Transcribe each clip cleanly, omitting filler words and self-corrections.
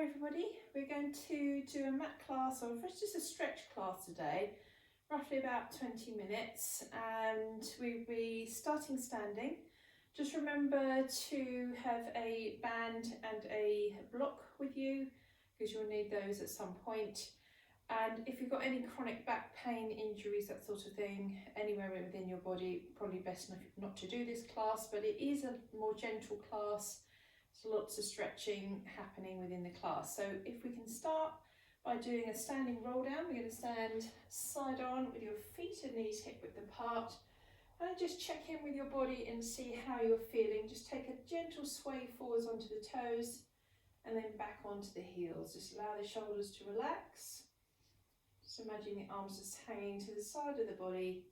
Hi everybody, we're going to do a mat class, or just a stretch class today, roughly about 20 minutes, and we'll be starting standing. Just remember to have a band and a block with you, because you'll need those at some point. And if you've got any chronic back pain, injuries, that sort of thing, anywhere within your body, probably best not to do this class, but it is a more gentle class. There's lots of stretching happening within the class. So if we can start by doing a standing roll down, we're going to stand side on with your feet and knees hip width apart, and just check in with your body and see how you're feeling. Just take a gentle sway forwards onto the toes and then back onto the heels. Just allow the shoulders to relax. Just imagine the arms just hanging to the side of the body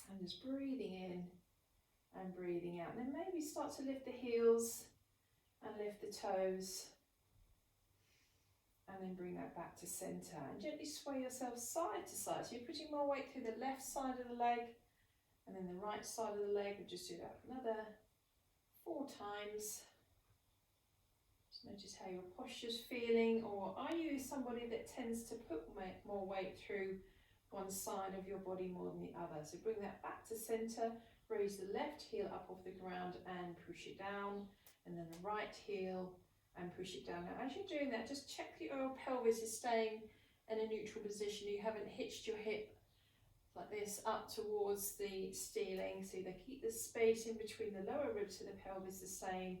and just breathing in and breathing out. And then maybe start to lift the heels and lift the toes, and then bring that back to centre and gently sway yourself side to side. So you're putting more weight through the left side of the leg and then the right side of the leg. We'll just do that another 4 times. Just notice how your posture's feeling, or are you somebody that tends to put more weight through one side of your body more than the other? So bring that back to centre. Raise the left heel up off the ground and push it down, and then the right heel and push it down. Now as you're doing that, just check that your pelvis is staying in a neutral position. You haven't hitched your hip like this up towards the ceiling, so they keep the space in between the lower ribs of the pelvis the same,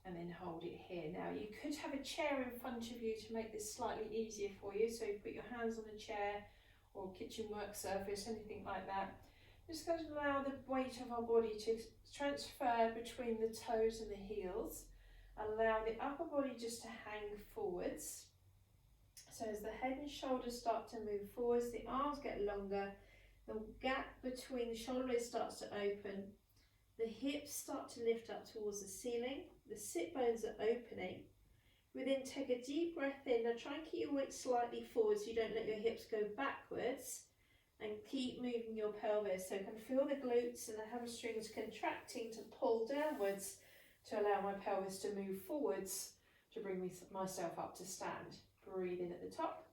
and then hold it here. Now you could have a chair in front of you to make this slightly easier for you, so you put your hands on a chair or kitchen work surface, anything like that. Just going to allow the weight of our body to transfer between the toes and the heels. Allow the upper body just to hang forwards. So as the head and shoulders start to move forwards, the arms get longer, the gap between the shoulder blades starts to open, the hips start to lift up towards the ceiling, the sit bones are opening. We then take a deep breath in. Now try and keep your weight slightly forward so you don't let your hips go backwards. And keep moving your pelvis, so I can feel the glutes and the hamstrings contracting to pull downwards to allow my pelvis to move forwards to bring myself up to stand. Breathe in at the top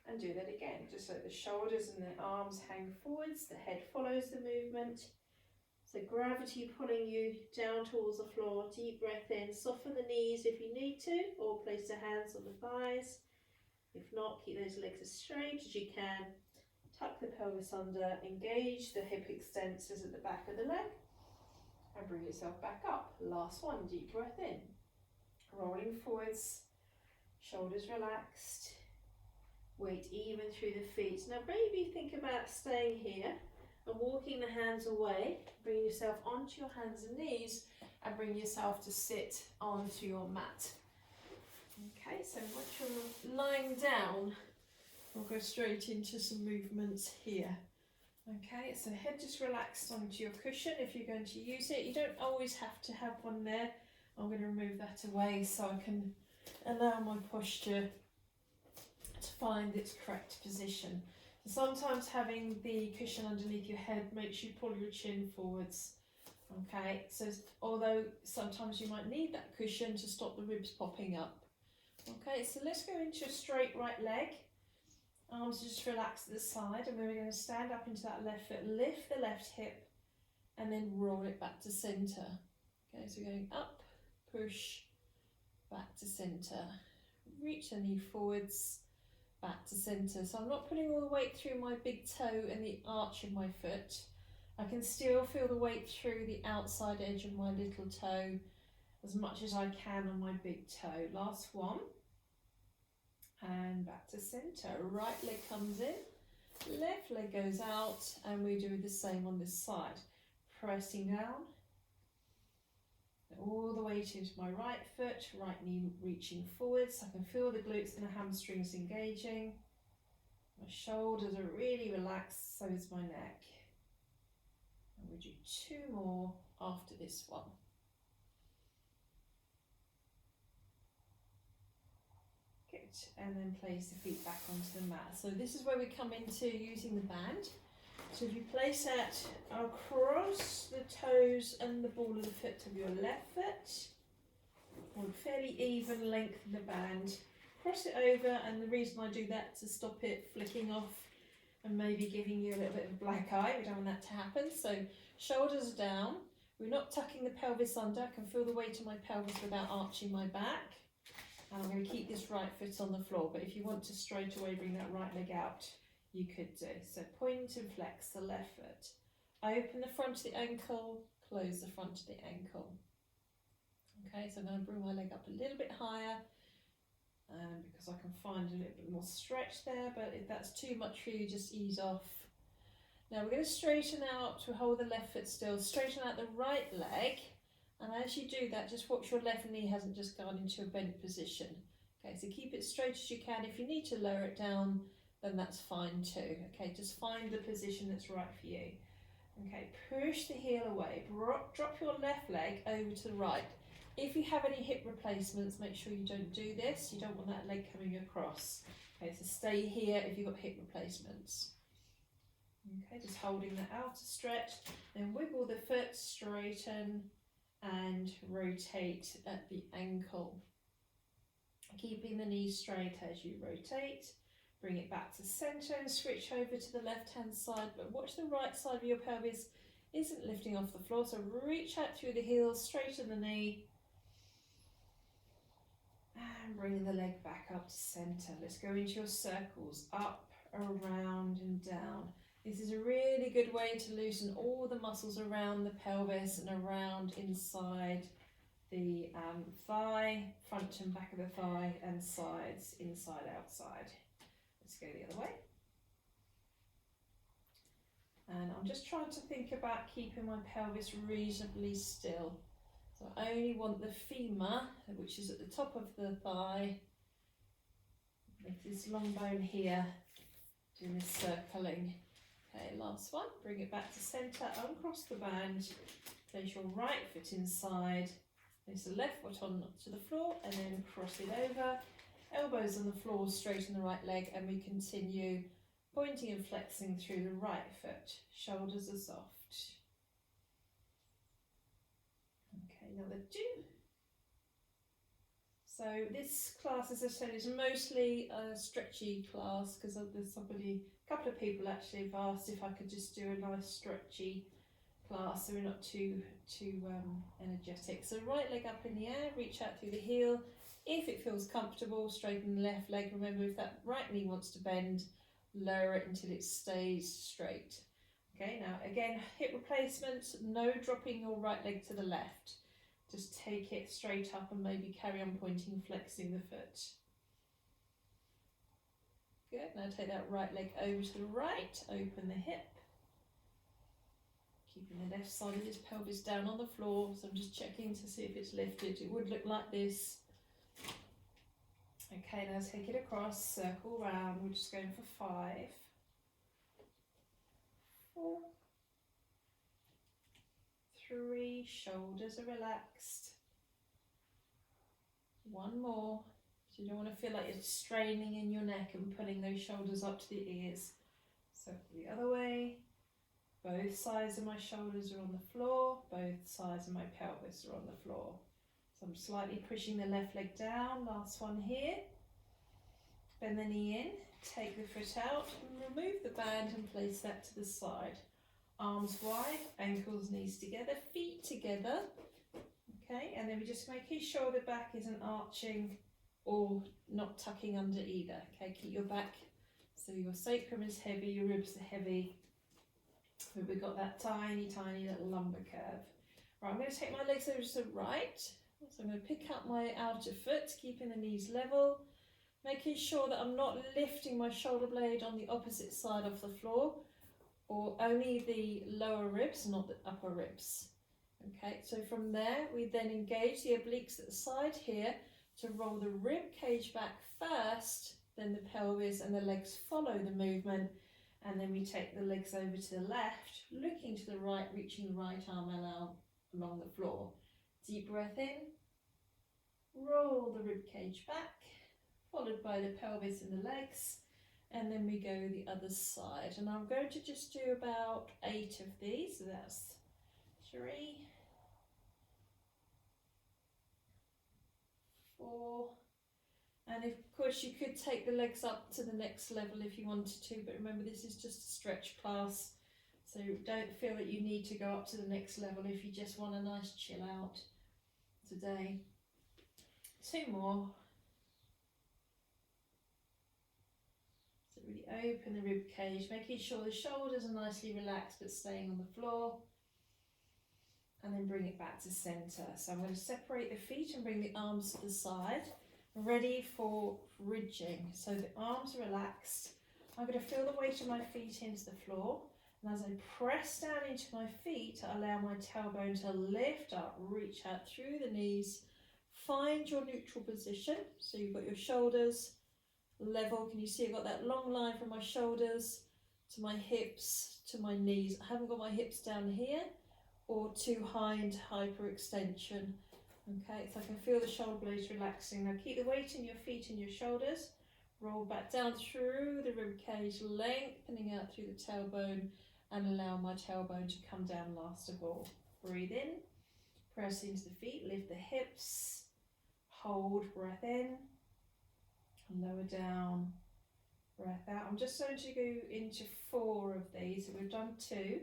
and do that again. Just let the shoulders and the arms hang forwards, the head follows the movement. So gravity pulling you down towards the floor. Deep breath in, soften the knees if you need to, or place the hands on the thighs. If not, keep those legs as straight as you can. Tuck the pelvis under, engage the hip extensors at the back of the leg, and bring yourself back up. Last one, deep breath in. Rolling forwards, shoulders relaxed, weight even through the feet. Now maybe think about staying here and walking the hands away. Bring yourself onto your hands and knees and bring yourself to sit onto your mat. Okay, so once you're lying down, we'll go straight into some movements here. Okay, so head just relaxed onto your cushion if you're going to use it. You don't always have to have one there. I'm going to remove that away so I can allow my posture to find its correct position. Sometimes having the cushion underneath your head makes you pull your chin forwards. Okay, so although sometimes you might need that cushion to stop the ribs popping up. Okay, so let's go into a straight right leg. Arms just relax to the side, and we're going to stand up into that left foot, lift the left hip, and then roll it back to centre. Okay, so we're going up, push, back to centre. Reach the knee forwards, back to centre. So I'm not putting all the weight through my big toe and the arch of my foot. I can still feel the weight through the outside edge of my little toe as much as I can on my big toe. Last one. And back to centre. Right leg comes in, left leg goes out, and we do the same on this side. Pressing down, all the way into my right foot, right knee reaching forwards. I can feel the glutes and the hamstrings engaging. My shoulders are really relaxed, so is my neck. And we'll do 2 more after this one. And then place the feet back onto the mat. So this is where we come into using the band. So if you place that across the toes and the ball of the foot of your left foot, want fairly even length in the band. Cross it over, and the reason I do that is to stop it flicking off and maybe giving you a little bit of a black eye. We don't want that to happen. So shoulders are down. We're not tucking the pelvis under. I can feel the weight of my pelvis without arching my back. And I'm going to keep this right foot on the floor, but if you want to straight away bring that right leg out, you could do. So point and flex the left foot. Open the front of the ankle, close the front of the ankle. Okay, so I'm going to bring my leg up a little bit higher because I can find a little bit more stretch there, but if that's too much for you, just ease off. Now we're going to straighten out, to hold the left foot still, straighten out the right leg, and as you do that, just watch your left knee hasn't just gone into a bent position. Okay, so keep it straight as you can. If you need to lower it down, then that's fine too. Okay, just find the position that's right for you. Okay, push the heel away, drop your left leg over to the right. If you have any hip replacements, make sure you don't do this. You don't want that leg coming across. Okay, so stay here if you've got hip replacements. Okay, just holding the outer stretch, then wiggle the foot, straighten and rotate at the ankle. Keeping the knee straight as you rotate. Bring it back to centre and switch over to the left hand side, but watch the right side of your pelvis isn't lifting off the floor, so reach out through the heels, straighten the knee and bring the leg back up to centre. Let's go into your circles, up, around and down. This is a really good way to loosen all the muscles around the pelvis and around inside the thigh, front and back of the thigh, and sides, inside, outside. Let's go the other way. And I'm just trying to think about keeping my pelvis reasonably still. So I only want the femur, which is at the top of the thigh, with this long bone here, doing this circling. Okay, last one. Bring it back to centre, uncross the band, place your right foot inside, place the left foot on to the floor, and then cross it over. Elbows on the floor, straighten the right leg, and we continue pointing and flexing through the right foot. Shoulders are soft. Okay, another two. So this class, as I said, is mostly a stretchy class because there's a couple of people actually have asked if I could just do a nice stretchy class so we're not too energetic. So right leg up in the air, reach out through the heel. If it feels comfortable, straighten the left leg. Remember, if that right knee wants to bend, lower it until it stays straight. Okay, now again, hip replacements, no dropping your right leg to the left. Just take it straight up and maybe carry on pointing and flexing the foot. Good, now take that right leg over to the right, open the hip. Keeping the left side of this pelvis down on the floor, so I'm just checking to see if it's lifted. It would look like this. Okay, now take it across, circle round. We're just going for 5, 4, 3, shoulders are relaxed. 1 more. So you don't want to feel like you're straining in your neck and pulling those shoulders up to the ears. So the other way. Both sides of my shoulders are on the floor, both sides of my pelvis are on the floor. So I'm slightly pushing the left leg down, last one here. Bend the knee in, take the foot out, and remove the band and place that to the side. Arms wide, ankles, knees together, feet together. Okay, and then we're just making sure the back isn't arching or not tucking under either. Okay, keep your back so your sacrum is heavy, your ribs are heavy. But we've got that tiny, tiny little lumbar curve. Right, I'm going to take my legs over to the right. So I'm going to pick up my outer foot, keeping the knees level, making sure that I'm not lifting my shoulder blade on the opposite side of the floor, or only the lower ribs, not the upper ribs. Okay, so from there, we then engage the obliques at the side here to roll the rib cage back first, then the pelvis and the legs follow the movement. And then we take the legs over to the left, looking to the right, reaching the right arm along the floor. Deep breath in, roll the rib cage back, followed by the pelvis and the legs, and then we go the other side. And I'm going to just do about 8 of these, so that's 3, And of course you could take the legs up to the next level if you wanted to, but remember this is just a stretch class, so don't feel that you need to go up to the next level if you just want a nice chill out today. 2 more. So really open the rib cage, making sure the shoulders are nicely relaxed but staying on the floor. And then bring it back to center. So I'm going to separate the feet and bring the arms to the side, ready for ridging. So the arms are relaxed. I'm going to feel the weight of my feet into the floor. And as I press down into my feet, I allow my tailbone to lift up, reach out through the knees. Find your neutral position. So you've got your shoulders level. Can you see I've got that long line from my shoulders to my hips to my knees. I haven't got my hips down here or too high into hyperextension. Okay, so I can feel the shoulder blades relaxing. Now keep the weight in your feet and your shoulders. Roll back down through the rib cage, lengthening out through the tailbone, and allow my tailbone to come down last of all. Breathe in, press into the feet, lift the hips, hold, breath in, lower down, breath out. I'm just going to go into 4 of these. So we've done 2.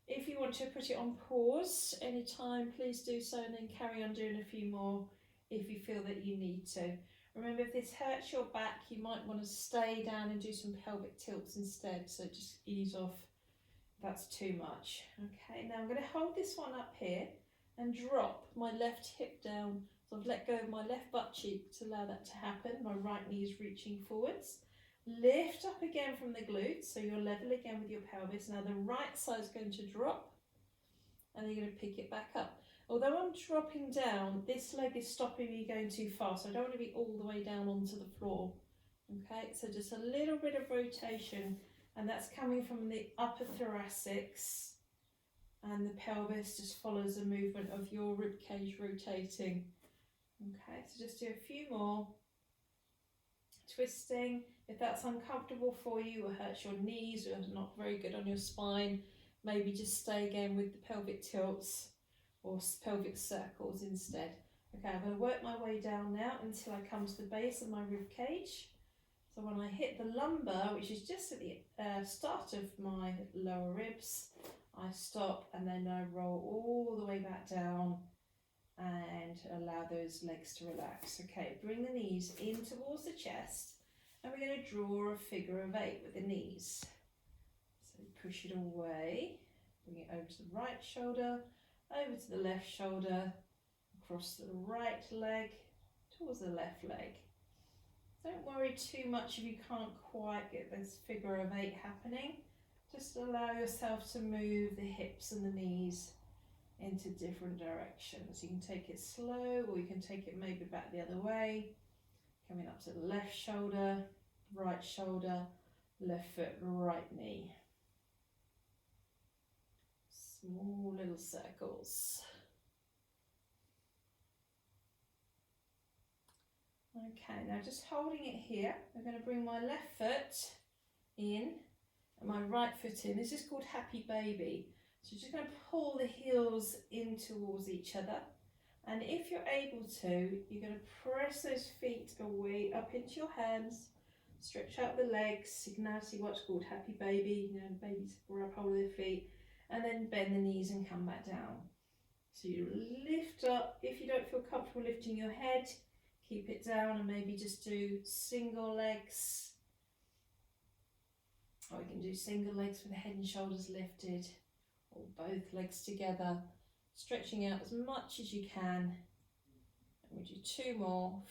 If you want to put it on pause anytime, please do so, and then carry on doing a few more if you feel that you need to. Remember, if this hurts your back, you might want to stay down and do some pelvic tilts instead, so just ease off if that's too much. Okay, now I'm going to hold this one up here and drop my left hip down. So I've let go of my left butt cheek to allow that to happen. My right knee is reaching forwards. Lift up again from the glutes, so you're level again with your pelvis. Now the right side is going to drop, and you're going to pick it back up. Although I'm dropping down, this leg is stopping me going too far, so I don't want to be all the way down onto the floor. Okay, so just a little bit of rotation, and that's coming from the upper thoracics, and the pelvis just follows the movement of your rib cage rotating. Okay, so just do a few more. Twisting. If that's uncomfortable for you or hurts your knees or not very good on your spine, maybe just stay again with the pelvic tilts or pelvic circles instead. Okay, I'm going to work my way down now until I come to the base of my rib cage. So when I hit the lumbar, which is just at the start of my lower ribs, I stop and then I roll all the way back down and allow those legs to relax. Okay, bring the knees in towards the chest, and we're going to draw a figure of 8 with the knees. So push it away, bring it over to the right shoulder, over to the left shoulder, across the right leg, towards the left leg. Don't worry too much if you can't quite get this figure of 8 happening. Just allow yourself to move the hips and the knees into different directions. You can take it slow, or you can take it maybe back the other way, coming up to the left shoulder, left foot, right knee. Small little circles. Okay, now just holding it here, I'm going to bring my left foot in and my right foot in. This is called Happy Baby. So you're just going to pull the heels in towards each other, and if you're able to, you're going to press those feet away up into your hands, stretch out the legs. You can now see what's called Happy Baby. You know, babies grab hold of their feet, and then bend the knees and come back down. So you lift up. If you don't feel comfortable lifting your head, keep it down and maybe just do single legs. Or you can do single legs with the head and shoulders lifted, or both legs together, stretching out as much as you can. And we'll do 2 more.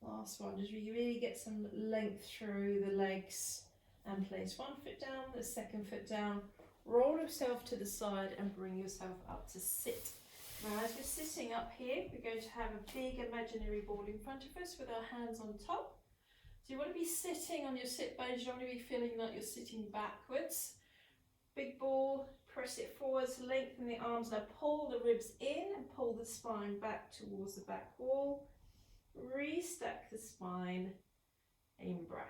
Last one, just really get some length through the legs, and place one foot down, the second foot down, roll yourself to the side and bring yourself up to sit. Now as we're sitting up here, we're going to have a big imaginary ball in front of us with our hands on top. So you want to be sitting on your sit bones, you don't want to be feeling like you're sitting backwards. Big ball, press it forwards, lengthen the arms, now pull the ribs in and pull the spine back towards the back wall. Restack the spine, in breath.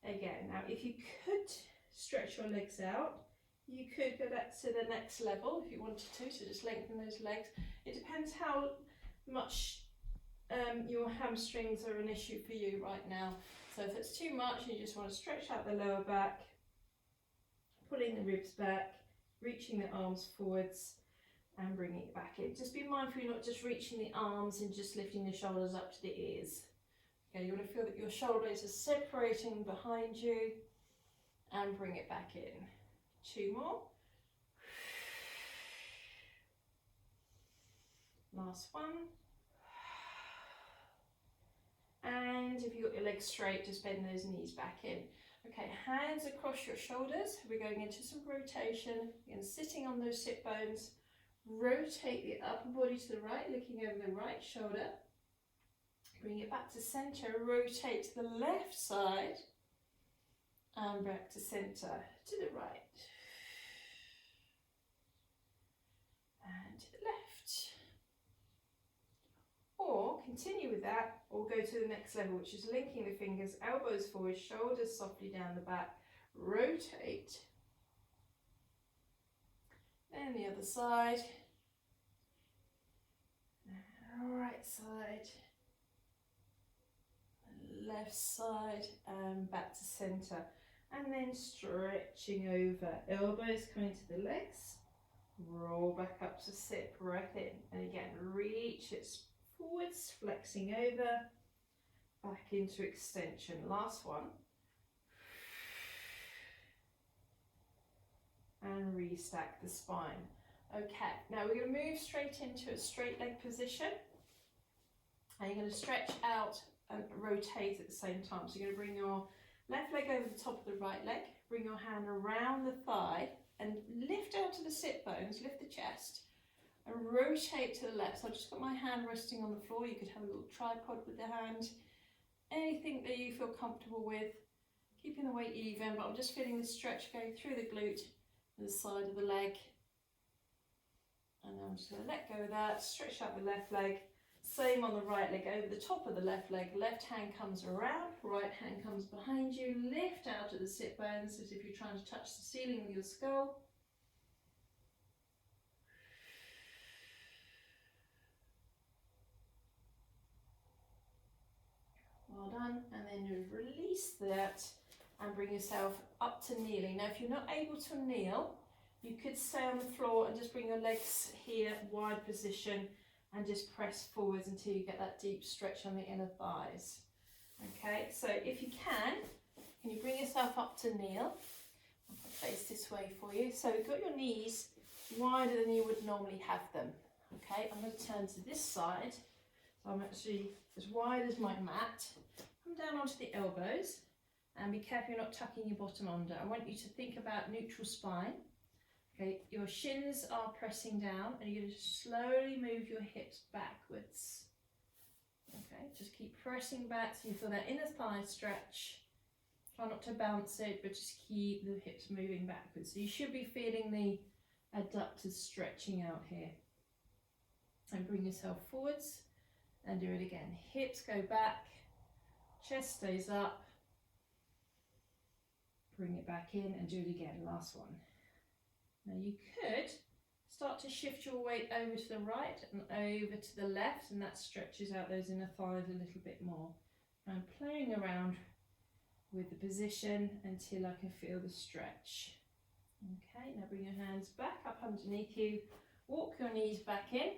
Again, now if you could stretch your legs out, you could go back to the next level if you wanted to, so just lengthen those legs. It depends how much your hamstrings are an issue for you right now. So if it's too much and you just want to stretch out the lower back, pulling the ribs back, reaching the arms forwards and bringing it back in. Just be mindful you're not just reaching the arms and just lifting the shoulders up to the ears. Okay, you want to feel that your shoulder blades are separating behind you and bring it back in. 2 more. Last one. And if you've got your legs straight, just bend those knees back in. Okay, hands across your shoulders. We're going into some rotation. Again, sitting on those sit bones. Rotate the upper body to the right, looking over the right shoulder. Bring it back to center. Rotate to the left side. And back to center, to the right. And to the left. Or continue with that, or go to the next level, which is linking the fingers, elbows forward, shoulders softly down the back. Rotate. And the other side. Right side. Left side and back to center. And then stretching over. Elbows coming to the legs. Roll back up to sit, breath in. And again, reach it forwards, flexing over. Back into extension. Last one. And restack the spine. Okay, now we're going to move straight into a straight leg position. And you're going to stretch out and rotate at the same time. So you're going to bring your left leg over the top of the right leg, bring your hand around the thigh and lift out to the sit bones, lift the chest and rotate to the left. So I've just got my hand resting on the floor. You could have a little tripod with the hand, anything that you feel comfortable with, keeping the weight even, but I'm just feeling the stretch going through the glute and the side of the leg. And then I'm just going to let go of that, stretch out the left leg. Same on the right leg, over the top of the left leg. Left hand comes around, right hand comes behind you. Lift out at the sit bones as if you're trying to touch the ceiling with your skull. Well done. And then you release that and bring yourself up to kneeling. Now if you're not able to kneel, you could stay on the floor and just bring your legs here, wide position, and just press forwards until you get that deep stretch on the inner thighs. Okay, so if you can you bring yourself up to kneel? I'll face this way for you. So you've got your knees wider than you would normally have them. Okay, I'm going to turn to this side. So I'm actually as wide as my mat. Come down onto the elbows and be careful you're not tucking your bottom under. I want you to think about neutral spine. Okay, your shins are pressing down and you're going to slowly move your hips backwards. Okay, just keep pressing back so you feel that inner thigh stretch. Try not to bounce it, but just keep the hips moving backwards. So you should be feeling the adductors stretching out here. And bring yourself forwards and do it again. Hips go back, chest stays up. Bring it back in and do it again. Last one. Now you could start to shift your weight over to the right and over to the left, and that stretches out those inner thighs a little bit more. I'm playing around with the position until I can feel the stretch. Okay, now bring your hands back up underneath you, walk your knees back in,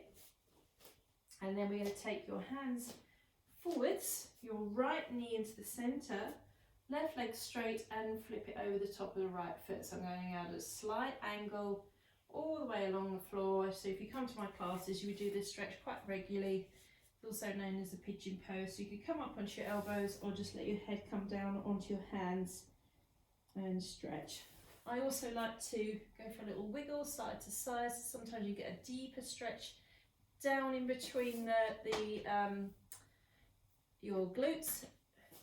and then we're going to take your hands forwards, your right knee into the centre, left leg straight and flip it over the top of the right foot. So I'm going out at a slight angle all the way along the floor. So if you come to my classes, you would do this stretch quite regularly. It's also known as the pigeon pose. So you could come up onto your elbows or just let your head come down onto your hands and stretch. I also like to go for a little wiggle side to side. So sometimes you get a deeper stretch down in between your glutes.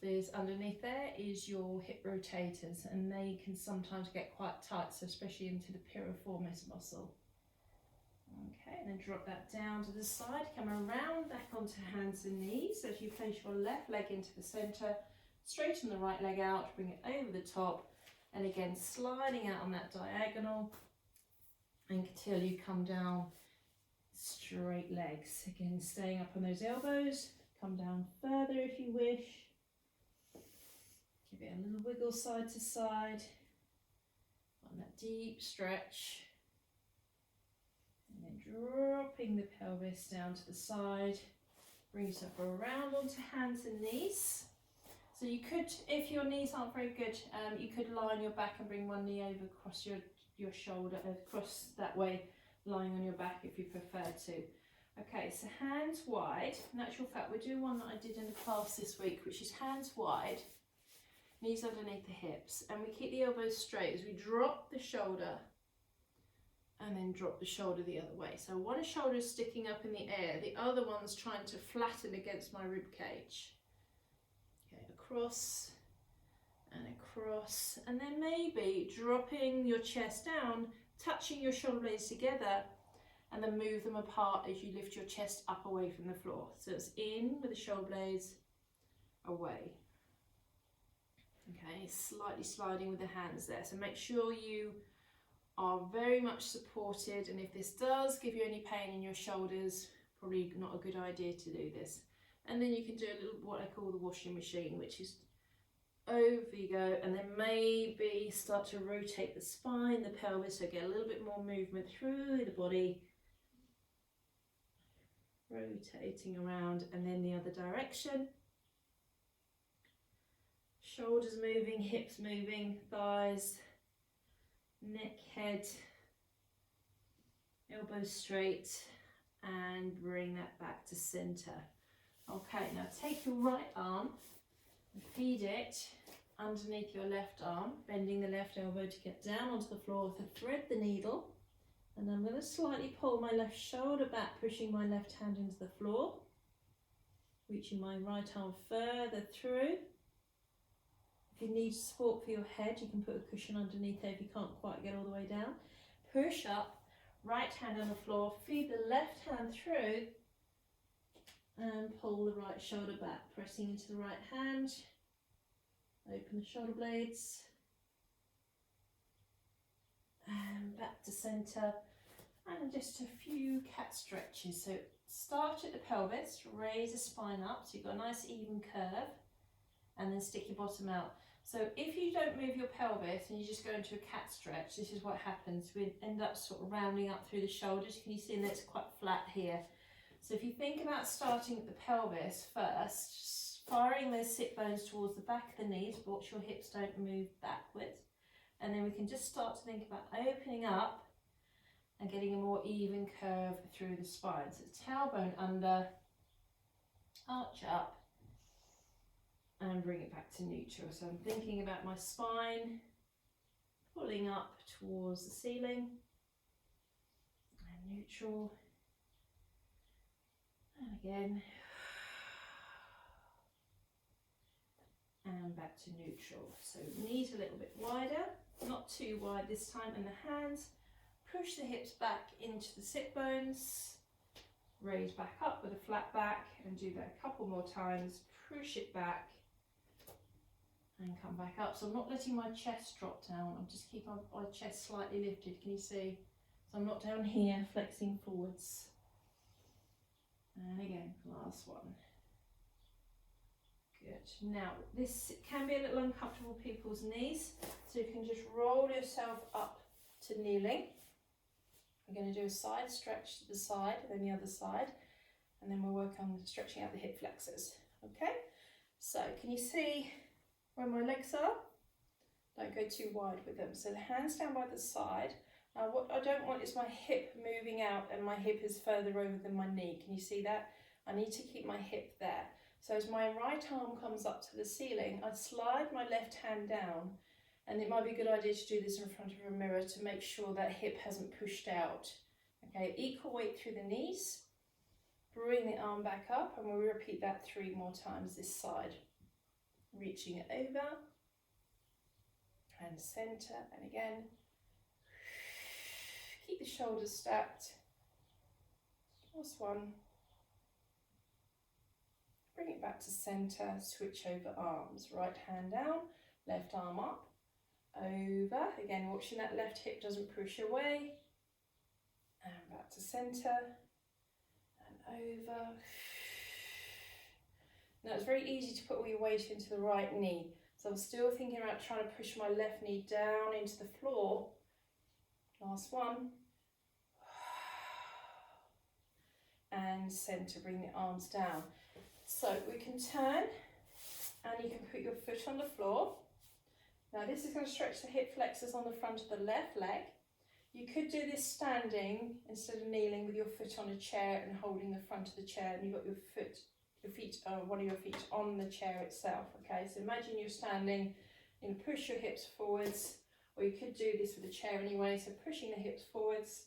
There's underneath there is your hip rotators, and they can sometimes get quite tight, so especially into the piriformis muscle. Okay, and then drop that down to the side, come around back onto hands and knees. So as you place your left leg into the centre, straighten the right leg out, bring it over the top, and again sliding out on that diagonal until you come down straight legs. Again, staying up on those elbows, Come down further if you wish. Give it a little wiggle side to side. On that deep stretch. And then dropping the pelvis down to the side. Bring yourself around onto hands and knees. So you could, if your knees aren't very good, you could lie on your back and bring one knee over across your shoulder, across that way, lying on your back if you prefer to. Okay, so hands wide. In actual fact, we're doing one that I did in the class this week, which is hands wide, knees underneath the hips, and we keep the elbows straight as we drop the shoulder and then drop the shoulder the other way. So one shoulder is sticking up in the air, the other one's trying to flatten against my rib cage. Okay, across and across, and then maybe dropping your chest down, touching your shoulder blades together, and then move them apart as you lift your chest up away from the floor. So it's in with the shoulder blades, away. Okay, slightly sliding with the hands there. So make sure you are very much supported, and if this does give you any pain in your shoulders, probably not a good idea to do this. And then you can do a little, what I call the washing machine, which is over you go, and then maybe start to rotate the spine, the pelvis, so get a little bit more movement through the body. Rotating around, and then the other direction. Shoulders moving, hips moving, thighs, neck, head, elbows straight, and bring that back to center. Okay, now take your right arm and feed it underneath your left arm, bending the left elbow to get down onto the floor to thread the needle. And I'm going to slightly pull my left shoulder back, pushing my left hand into the floor, reaching my right arm further through. If you need support for your head, you can put a cushion underneath there if you can't quite get all the way down. Push up, right hand on the floor, feed the left hand through, and pull the right shoulder back, pressing into the right hand. Open the shoulder blades. And back to center, and just a few cat stretches. So start at the pelvis, raise the spine up so you've got a nice even curve, and then stick your bottom out. So if you don't move your pelvis and you just go into a cat stretch, this is what happens. We end up sort of rounding up through the shoulders. Can you see that it's quite flat here? So if you think about starting at the pelvis first, firing those sit bones towards the back of the knees, watch your hips don't move backwards. And then we can just start to think about opening up and getting a more even curve through the spine. So tailbone under, arch up, and bring it back to neutral. So I'm thinking about my spine pulling up towards the ceiling, and neutral, and again, and back to neutral. So knees a little bit wider, not too wide this time, and the hands, push the hips back into the sit bones, raise back up with a flat back, and do that a couple more times. Push it back and come back up. So I'm not letting my chest drop down, I'm just keeping my chest slightly lifted. Can you see? So I'm not down here flexing forwards. And again, last one. Good. Now this can be a little uncomfortable for people's knees, so you can just roll yourself up to kneeling. We're going to do a side stretch to the side, then the other side, and then we'll work on stretching out the hip flexors. Okay, so can you see where my legs are? Don't go too wide with them. So the hands down by the side. Now what I don't want is my hip moving out and my hip is further over than my knee. Can you see that? I need to keep my hip there. So as my right arm comes up to the ceiling, I slide my left hand down, and it might be a good idea to do this in front of a mirror to make sure that hip hasn't pushed out. Okay, equal weight through the knees, bring the arm back up, and we'll repeat that 3 more times this side. Reaching it over, and center, and again. Keep the shoulders stacked. Last one. Bring it back to center, switch over arms. Right hand down, left arm up, over. Again, watching that left hip doesn't push away. And back to center, and over. Now it's very easy to put all your weight into the right knee. So I'm still thinking about trying to push my left knee down into the floor. Last one. And centre, bring the arms down. So we can turn and you can put your foot on the floor. Now this is going to stretch the hip flexors on the front of the left leg. You could do this standing instead of kneeling with your foot on a chair and holding the front of the chair, and you've got one of your feet on the chair itself. Okay, so imagine you're standing, you know, push your hips forwards, or you could do this with a chair anyway, so pushing the hips forwards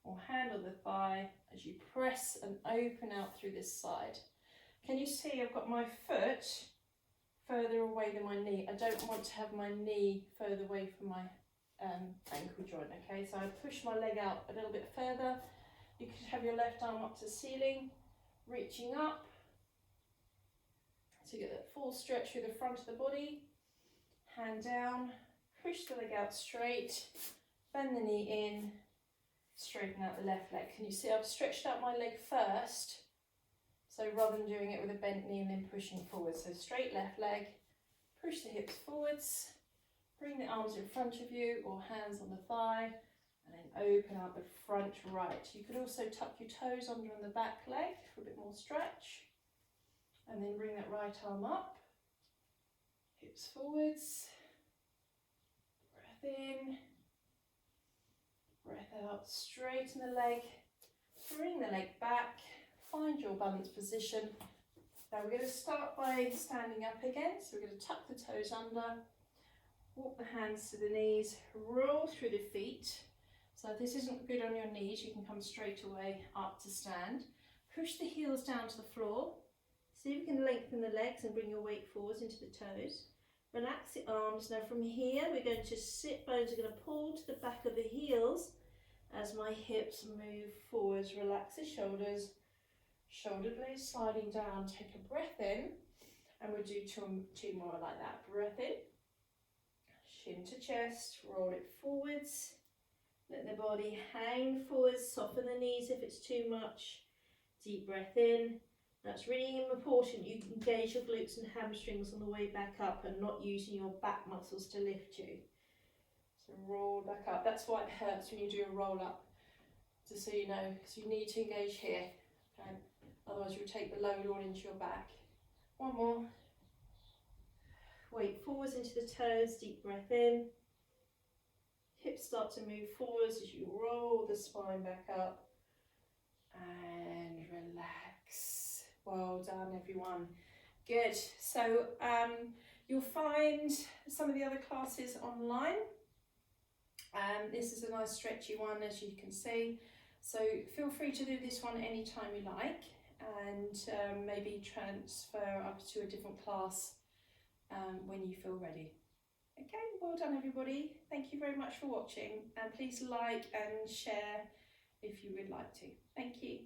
or hand on the thigh as you press and open out through this side. Can you see I've got my foot further away than my knee? I don't want to have my knee further away from my ankle joint. Okay, so I push my leg out a little bit further. You could have your left arm up to the ceiling, reaching up. So you get that full stretch through the front of the body. Hand down, push the leg out straight, bend the knee in, straighten out the left leg. Can you see I've stretched out my leg first? So rather than doing it with a bent knee and then pushing forward. So straight left leg, push the hips forwards, bring the arms in front of you or hands on the thigh, and then open out the front right. You could also tuck your toes under on the back leg for a bit more stretch. And then bring that right arm up, hips forwards, breath in, breath out, straighten the leg, bring the leg back, find your balanced position. Now we're going to start by standing up again, so we're going to tuck the toes under, walk the hands to the knees, roll through the feet. So if this isn't good on your knees, you can come straight away up to stand. Push the heels down to the floor. See if you can lengthen the legs and bring your weight forwards into the toes. Relax the arms. Now from here, we're going to sit bones are going to pull to the back of the heels as my hips move forwards. Relax the shoulders. Shoulder blades sliding down. Take a breath in, and we'll do two more like that. Breath in, shin to chest, roll it forwards. Let the body hang forwards. Soften the knees if it's too much. Deep breath in. That's really important. You can engage your glutes and hamstrings on the way back up and not using your back muscles to lift you. So roll back up. That's why it hurts when you do a roll up, just so you know, because you need to engage here. Okay? Otherwise you'll take the load all into your back. One more. Weight forwards into the toes, deep breath in. Hips start to move forwards as you roll the spine back up. And relax. Well done, everyone. Good. So you'll find some of the other classes online. This is a nice stretchy one, as you can see. So feel free to do this one anytime you like, and maybe transfer up to a different class when you feel ready. Okay, well done everybody. Thank you very much for watching, and please like and share if you would like to. Thank you.